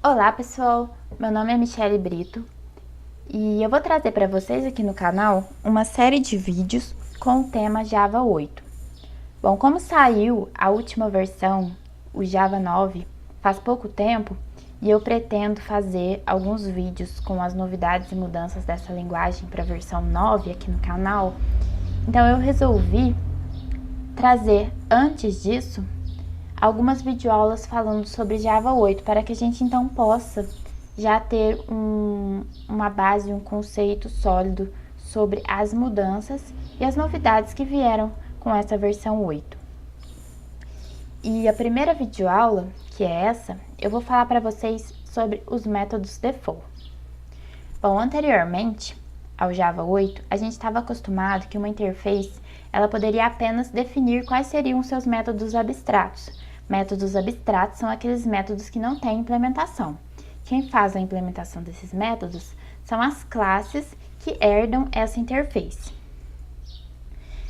Olá pessoal, meu nome é Michele Brito e eu vou trazer para vocês aqui no canal uma série de vídeos com o tema Java 8. Bom, como saiu a última versão, o Java 9, faz pouco tempo e eu pretendo fazer alguns vídeos com as novidades e mudanças dessa linguagem para a versão 9 aqui no canal, então eu resolvi trazer antes disso algumas videoaulas falando sobre Java 8, para que a gente então possa já ter uma base, um conceito sólido sobre as mudanças e as novidades que vieram com essa versão 8. E a primeira videoaula, que é essa, eu vou falar para vocês sobre os métodos default. Bom, anteriormente ao Java 8, a gente estava acostumado que uma interface ela poderia apenas definir quais seriam seus métodos abstratos. Métodos abstratos são aqueles métodos que não têm implementação. Quem faz a implementação desses métodos são as classes que herdam essa interface.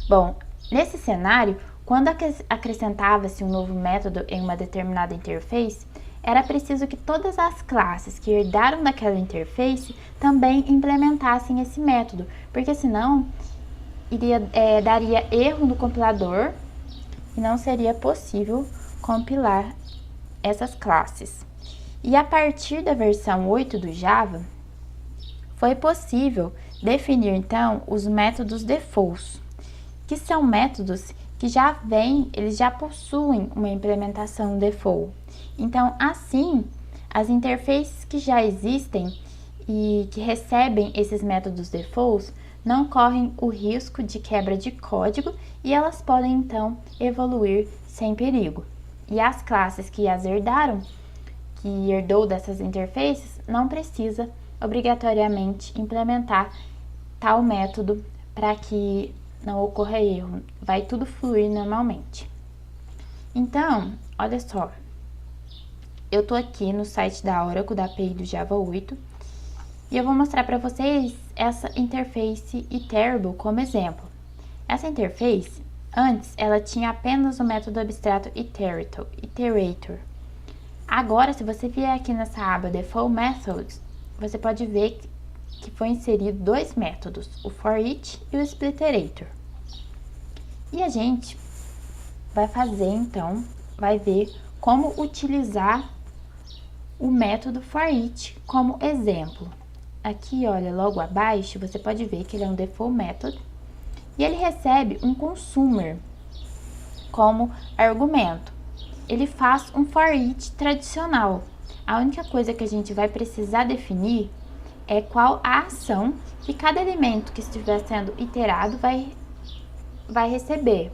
Bom, nesse cenário, quando acrescentava-se um novo método em uma determinada interface, era preciso que todas as classes que herdaram daquela interface também implementassem esse método, porque senão daria erro no compilador e não seria possível compilar essas classes. E a partir da versão 8 do Java, foi possível definir então os métodos defaults, que são métodos que eles já possuem uma implementação default. Então, assim, as interfaces que já existem e que recebem esses métodos defaults não correm o risco de quebra de código e elas podem então evoluir sem perigo. E as classes que as herdaram, que herdou dessas interfaces, não precisa obrigatoriamente implementar tal método para que não ocorra erro, vai tudo fluir normalmente. Então, olha só, eu tô aqui no site da Oracle, da API do Java 8, e eu vou mostrar para vocês essa interface iterable como exemplo. Essa interface, antes, ela tinha apenas o método abstrato iterator. Agora, se você vier aqui nessa aba Default Methods, você pode ver que foi inserido dois métodos, o forEach e o splitterator. E a gente vai fazer, então, vai ver como utilizar o método forEach como exemplo. Aqui, olha, logo abaixo, você pode ver que ele é um default method e ele recebe um consumer como argumento. Ele faz um forEach tradicional. A única coisa que a gente vai precisar definir é qual a ação que cada elemento que estiver sendo iterado vai receber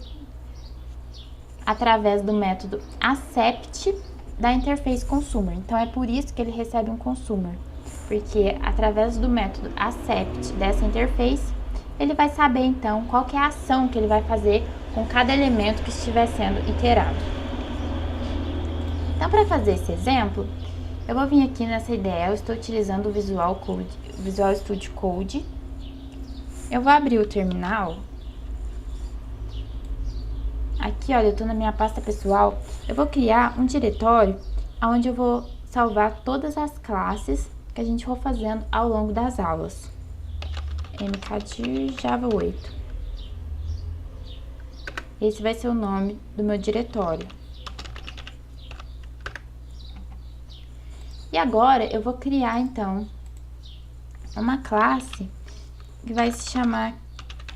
através do método accept da interface consumer. Então, é por isso que ele recebe um consumer, porque através do método accept dessa interface, ele vai saber então qual que é a ação que ele vai fazer com cada elemento que estiver sendo iterado. Então, para fazer esse exemplo, eu vou vir aqui nessa ideia, eu estou utilizando o Visual Studio Code. Eu vou abrir o terminal. Aqui, olha, eu estou na minha pasta pessoal. Eu vou criar um diretório onde eu vou salvar todas as classes que a gente for fazendo ao longo das aulas. mkdir Java 8. Esse vai ser o nome do meu diretório. E agora eu vou criar então uma classe que vai se chamar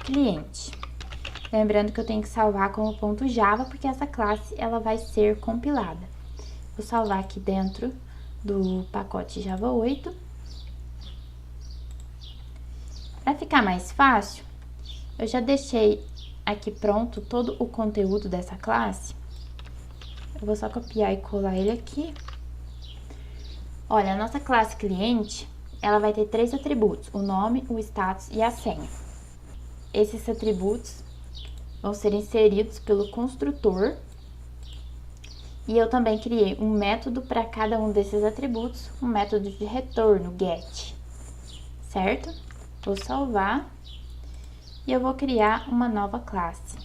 cliente. Lembrando que eu tenho que salvar como .java, porque essa classe ela vai ser compilada. Vou salvar aqui dentro do pacote Java 8. Para ficar mais fácil, eu já deixei aqui pronto todo o conteúdo dessa classe. Eu vou só copiar e colar ele aqui. Olha, a nossa classe cliente, ela vai ter 3 atributos, o nome, o status e a senha. Esses atributos vão ser inseridos pelo construtor. E eu também criei um método para cada um desses atributos, um método de retorno, get, certo? Vou salvar e eu vou criar uma nova classe.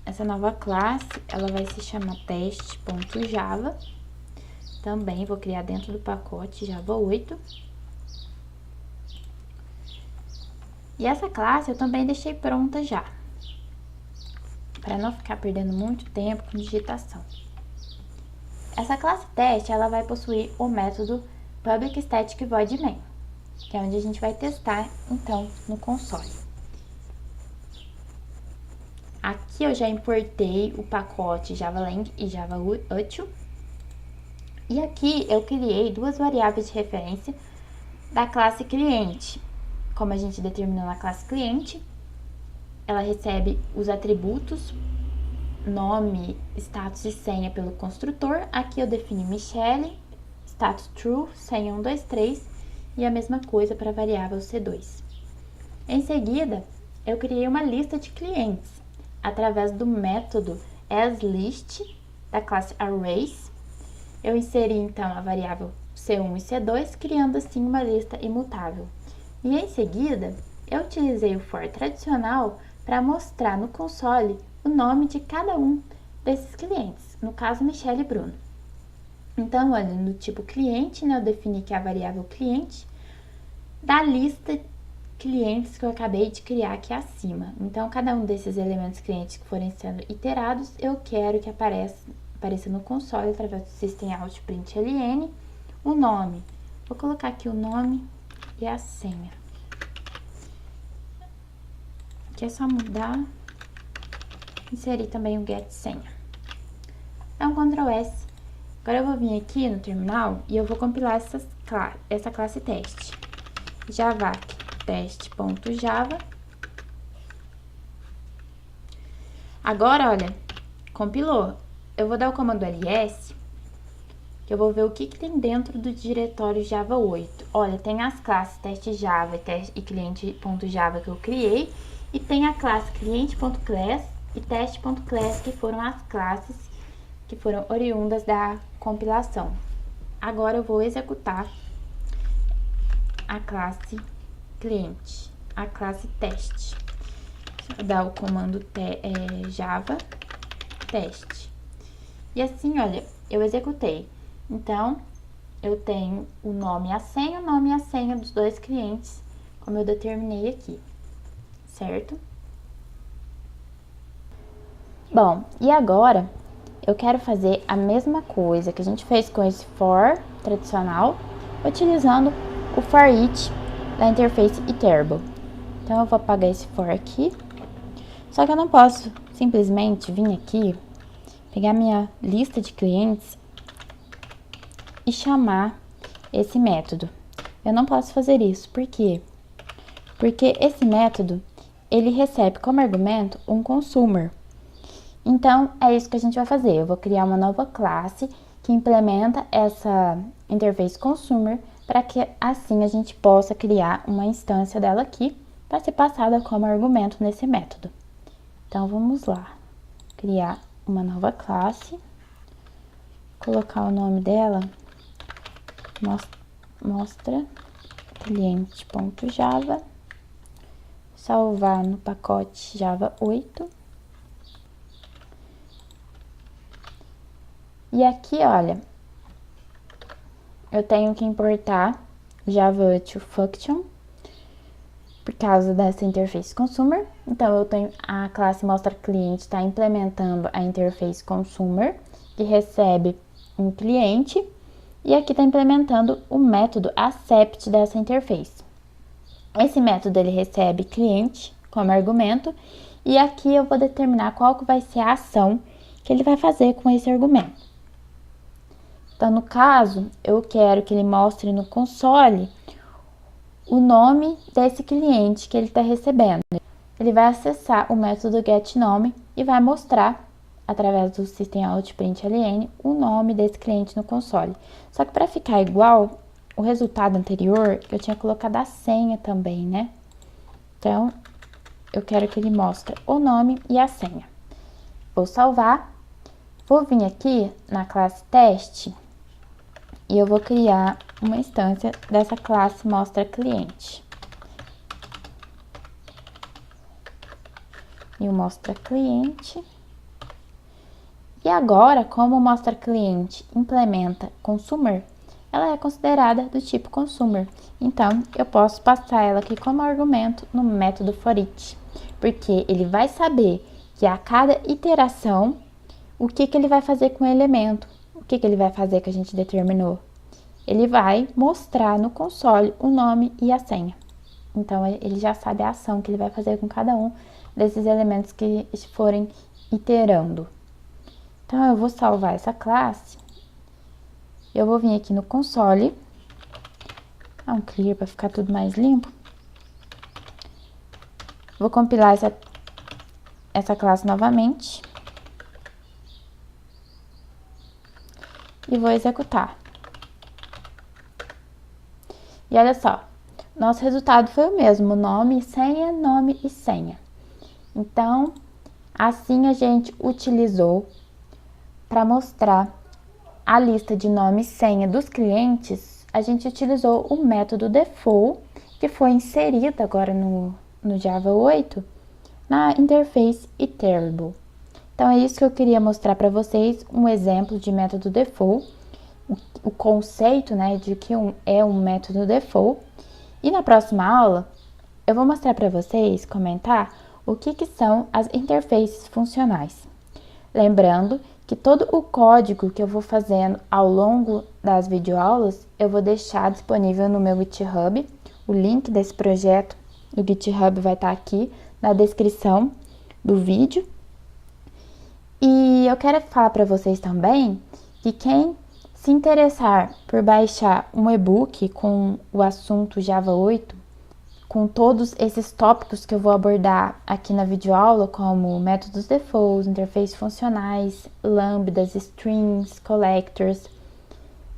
Essa nova classe, ela vai se chamar teste.java. Também vou criar dentro do pacote Java 8. E essa classe eu também deixei pronta já, para não ficar perdendo muito tempo com digitação. Essa classe teste, ela vai possuir o método Public Static Void Main, que é onde a gente vai testar, então, no console. Aqui eu já importei o pacote JavaLang e JavaUtil. E aqui eu criei duas variáveis de referência da classe cliente. Como a gente determinou na classe cliente, ela recebe os atributos nome, status e senha pelo construtor. Aqui eu defini Michelle, status true, senha 123 e a mesma coisa para a variável C2. Em seguida, eu criei uma lista de clientes através do método asList da classe Arrays. Eu inseri então a variável C1 e C2, criando assim uma lista imutável. E em seguida, eu utilizei o for tradicional para mostrar no console o nome de cada um desses clientes, no caso Michelle e Bruno. Então, olha, no tipo cliente, né, eu defini que é a variável cliente da lista clientes que eu acabei de criar aqui acima. Então, cada um desses elementos clientes que forem sendo iterados, eu quero que apareça no console através do system.out.println o nome. Vou colocar aqui o nome e a senha. Aqui é só mudar, inserir também o get senha. Então, Ctrl S. Agora eu vou vir aqui no terminal e eu vou compilar essa classe teste. Javac teste.java. Agora, olha, compilou. Eu vou dar o comando ls, que eu vou ver o que tem dentro do diretório Java 8. Olha, tem as classes teste Java e cliente.java que eu criei, e tem a classe cliente.class e teste.class, que foram as classes que foram oriundas da compilação. Agora eu vou executar a classe cliente, a classe teste. Vou dar o comando java teste. E assim, olha, eu executei. Então, eu tenho o nome e a senha dos dois clientes, como eu determinei aqui, certo? Bom, e agora eu quero fazer a mesma coisa que a gente fez com esse for tradicional, utilizando o for each da interface iterable. Então, eu vou apagar esse for aqui. Só que eu não posso simplesmente vir aqui, pegar minha lista de clientes e chamar esse método. Eu não posso fazer isso. Por quê? Porque esse método, ele recebe como argumento um consumer. Então, é isso que a gente vai fazer. Eu vou criar uma nova classe que implementa essa interface consumer para que assim a gente possa criar uma instância dela aqui para ser passada como argumento nesse método. Então, vamos lá. Criar uma nova classe. Colocar o nome dela, mostra cliente.java. Salvar no pacote Java 8. E aqui, olha, eu tenho que importar o JavaUtil Function por causa dessa interface consumer. Então, eu tenho a classe mostra cliente, está implementando a interface consumer, que recebe um cliente, e aqui está implementando o método accept dessa interface. Esse método, ele recebe cliente como argumento, e aqui eu vou determinar qual que vai ser a ação que ele vai fazer com esse argumento. Então, no caso, eu quero que ele mostre no console o nome desse cliente que ele está recebendo. Ele vai acessar o método getNome e vai mostrar, através do system.out.println, o nome desse cliente no console. Só que para ficar igual o resultado anterior, eu tinha colocado a senha também, né? Então, eu quero que ele mostre o nome e a senha. Vou salvar. Vou vir aqui na classe teste e eu vou criar uma instância dessa classe mostra cliente. E o mostra cliente. E agora, como mostra cliente implementa consumer, ela é considerada do tipo consumer. Então, eu posso passar ela aqui como argumento no método for each, porque ele vai saber que a cada iteração, o que ele vai fazer com o elemento, o que ele vai fazer que a gente determinou. Ele vai mostrar no console o nome e a senha. Então, ele já sabe a ação que ele vai fazer com cada um desses elementos que forem iterando. Então, eu vou salvar essa classe. Eu vou vir aqui no console. Dar um clear para ficar tudo mais limpo. Vou compilar essa classe novamente. E vou executar. E olha só, nosso resultado foi o mesmo, nome e senha. Então, assim a gente utilizou para mostrar a lista de nome e senha dos clientes, a gente utilizou o método default, que foi inserido agora no Java 8, na interface iterable. Então, é isso que eu queria mostrar para vocês, um exemplo de método default, o conceito, né, de que é um método default. E na próxima aula, eu vou mostrar para vocês, comentar, o que são as interfaces funcionais. Lembrando que todo o código que eu vou fazendo ao longo das videoaulas, eu vou deixar disponível no meu GitHub. O link desse projeto do GitHub vai estar aqui na descrição do vídeo. E eu quero falar para vocês também que quem se interessar por baixar um e-book com o assunto Java 8, com todos esses tópicos que eu vou abordar aqui na videoaula, como métodos defaults, interfaces funcionais, lambdas, strings, collectors,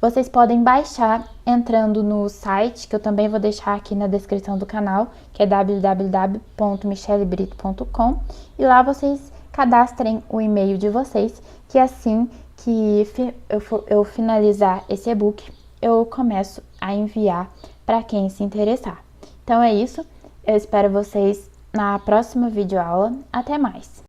vocês podem baixar entrando no site, que eu também vou deixar aqui na descrição do canal, que é www.michellebrito.com, e lá vocês cadastrem o e-mail de vocês, que assim que eu finalizar esse e-book, eu começo a enviar para quem se interessar. Então é isso, eu espero vocês na próxima videoaula. Até mais!